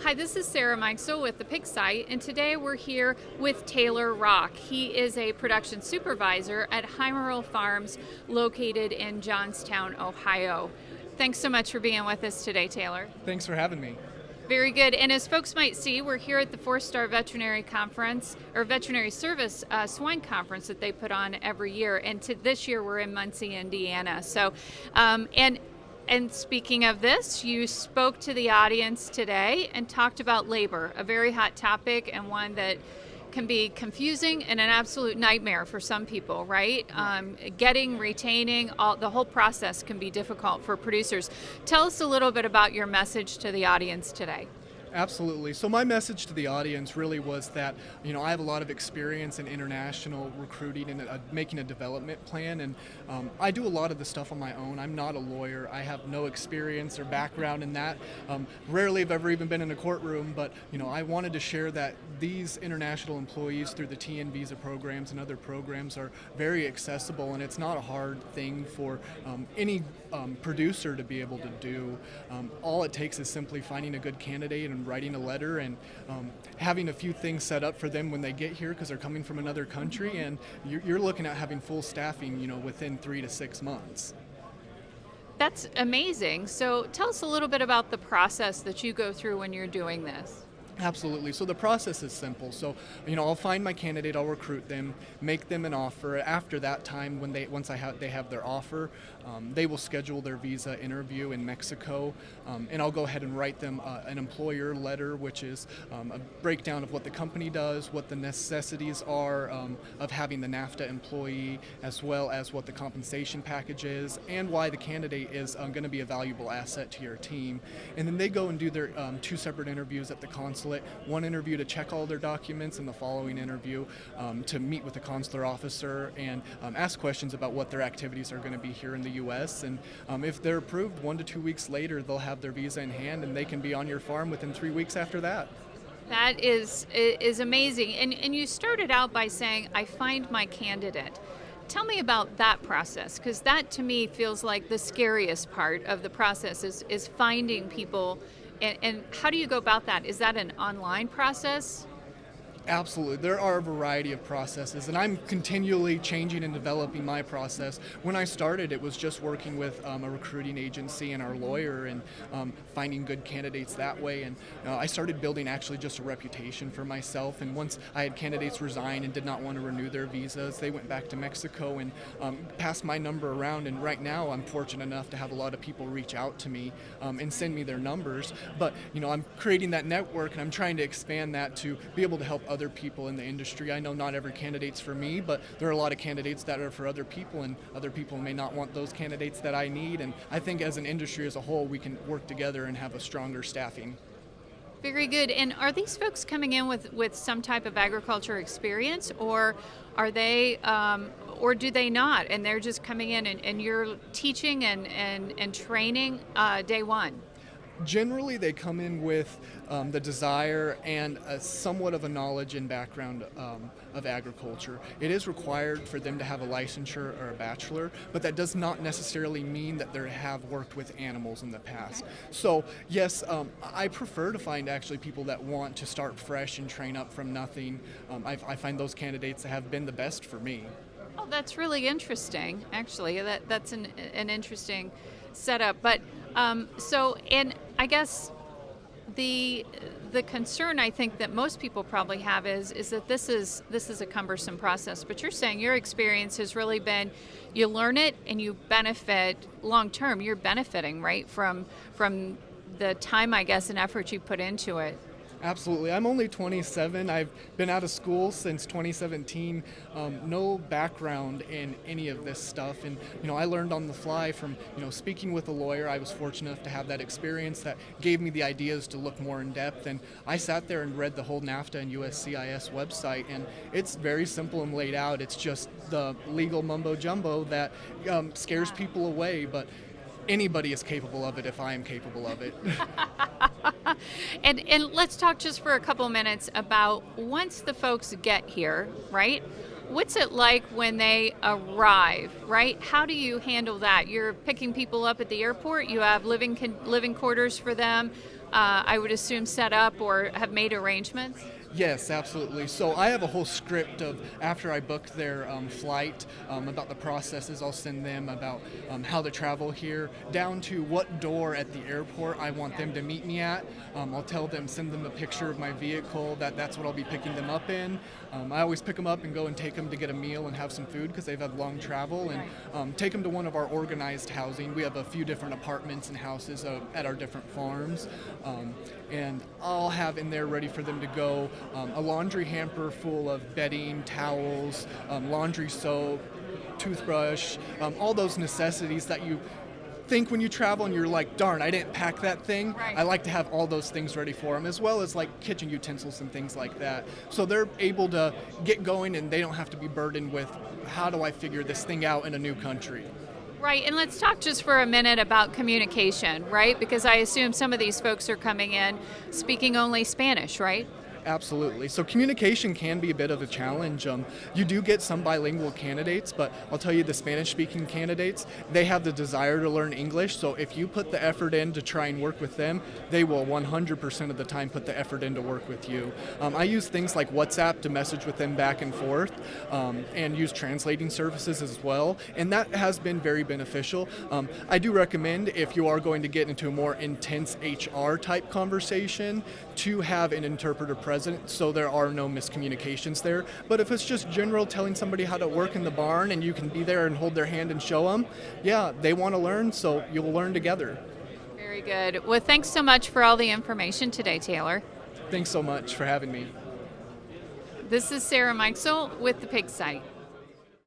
Hi, this is Sarah Meixel with the Pig Site, and today we're here with Taylor Rock. He is a production supervisor at Heimerl Farms located in Johnstown, Ohio. Thanks so much for being with us today, Taylor. Thanks for having me. Very good. And as folks might see, we're here at the Star Veterinary Conference, or Veterinary Service Swine Conference that they put on every year. And this year we're in Muncie, Indiana. So, and speaking of this, you spoke to the audience today and talked about labor, a very hot topic and one that can be confusing and an absolute nightmare for some people, right? Retaining, the whole process can be difficult for producers. Tell us a little bit about your message to the audience today. Absolutely. So my message to the audience really was that, I have a lot of experience in international recruiting and making a development plan, and I do a lot of the stuff on my own. I'm not a lawyer. I have no experience or background in that. Rarely have ever even been in a courtroom, but, I wanted to share that these international employees through the TN visa programs and other programs are very accessible, and it's not a hard thing for any producer to be able to do. All it takes is simply finding a good candidate and writing a letter and having a few things set up for them when they get here because they're coming from another country, and you're looking at having full staffing, within 3 to 6 months. That's amazing. So tell us a little bit about the process that you go through when you're doing this. Absolutely. So the process is simple. So, I'll find my candidate, I'll recruit them, make them an offer. After that time, when they have their offer, they will schedule their visa interview in Mexico, and I'll go ahead and write them an employer letter, which is a breakdown of what the company does, what the necessities are of having the NAFTA employee, as well as what the compensation package is, and why the candidate is going to be a valuable asset to your team. And then they go and do their 2 separate interviews at the consulate. One interview to check all their documents, and the following interview to meet with the consular officer and ask questions about what their activities are going to be here in the U.S. And if they're approved, 1 to 2 weeks later, they'll have their visa in hand, and they can be on your farm within 3 weeks after that. That is amazing. And you started out by saying, I find my candidate. Tell me about that process, because that to me feels like the scariest part of the process is finding people. And how do you go about that? Is that an online process? Absolutely. There are a variety of processes, and I'm continually changing and developing my process. When I started, it was just working with a recruiting agency and our lawyer and finding good candidates that way. And I started building actually just a reputation for myself. And once I had candidates resign and did not want to renew their visas, they went back to Mexico and passed my number around. And right now, I'm fortunate enough to have a lot of people reach out to me and send me their numbers. But, I'm creating that network, and I'm trying to expand that to be able to help other people in the industry. I know not every candidate's for me, but there are a lot of candidates that are for other people, and other people may not want those candidates that I need. And I think as an industry as a whole, we can work together and have a stronger staffing. Very good. And are these folks coming in with some type of agriculture experience, or are they, or do they not? And they're just coming in and you're teaching and training day one? Generally, they come in with the desire and somewhat of a knowledge and background of agriculture. It is required for them to have a licensure or a bachelor, but that does not necessarily mean that they have worked with animals in the past. So, yes, I prefer to find actually people that want to start fresh and train up from nothing. I find those candidates have been the best for me. Oh, that's really interesting, actually. That's an interesting setup. But and I guess the concern I think that most people probably have is that this is a cumbersome process. But you're saying your experience has really been you learn it and you benefit long term. You're benefiting, right, from the time, I guess, and effort you put into it. Absolutely. I'm only 27. I've been out of school since 2017. No background in any of this stuff. And, I learned on the fly from, speaking with a lawyer. I was fortunate enough to have that experience that gave me the ideas to look more in depth. And I sat there and read the whole NAFTA and USCIS website. And it's very simple and laid out. It's just the legal mumbo jumbo that scares people away. But anybody is capable of it if I am capable of it. And let's talk just for a couple of minutes about once the folks get here, right? What's it like when they arrive, right? How do you handle that? You're picking people up at the airport. You have living quarters for them. I would assume, set up or have made arrangements? Yes, absolutely. So I have a whole script of after I book their flight about the processes I'll send them about how to travel here, down to what door at the airport I want them to meet me at. I'll send them a picture of my vehicle, that's what I'll be picking them up in. I always pick them up and go and take them to get a meal and have some food because they've had long travel, and take them to one of our organized housing. We have a few different apartments and houses at our different farms, and I'll have in there ready for them to go a laundry hamper full of bedding, towels, laundry soap, toothbrush, all those necessities that you think when you travel and you're like, darn, I didn't pack that thing. Right. I like to have all those things ready for them, as well as like kitchen utensils and things like that. So they're able to get going and they don't have to be burdened with, how do I figure this thing out in a new country? Right, and let's talk just for a minute about communication, right? Because I assume some of these folks are coming in speaking only Spanish, right? Absolutely. So communication can be a bit of a challenge. You do get some bilingual candidates, but I'll tell you, the Spanish-speaking candidates, they have the desire to learn English. So if you put the effort in to try and work with them, they will 100% of the time put the effort in to work with you. I use things like WhatsApp to message with them back and forth, and use translating services as well. And that has been very beneficial. I do recommend, if you are going to get into a more intense HR type conversation, to have an interpreter present so there are no miscommunications there. But if it's just general telling somebody how to work in the barn and you can be there and hold their hand and show them, yeah, they want to learn, so you'll learn together. Very good. Well, thanks so much for all the information today, Taylor. Thanks so much for having me. This is Sarah Meixel with the Pig Site.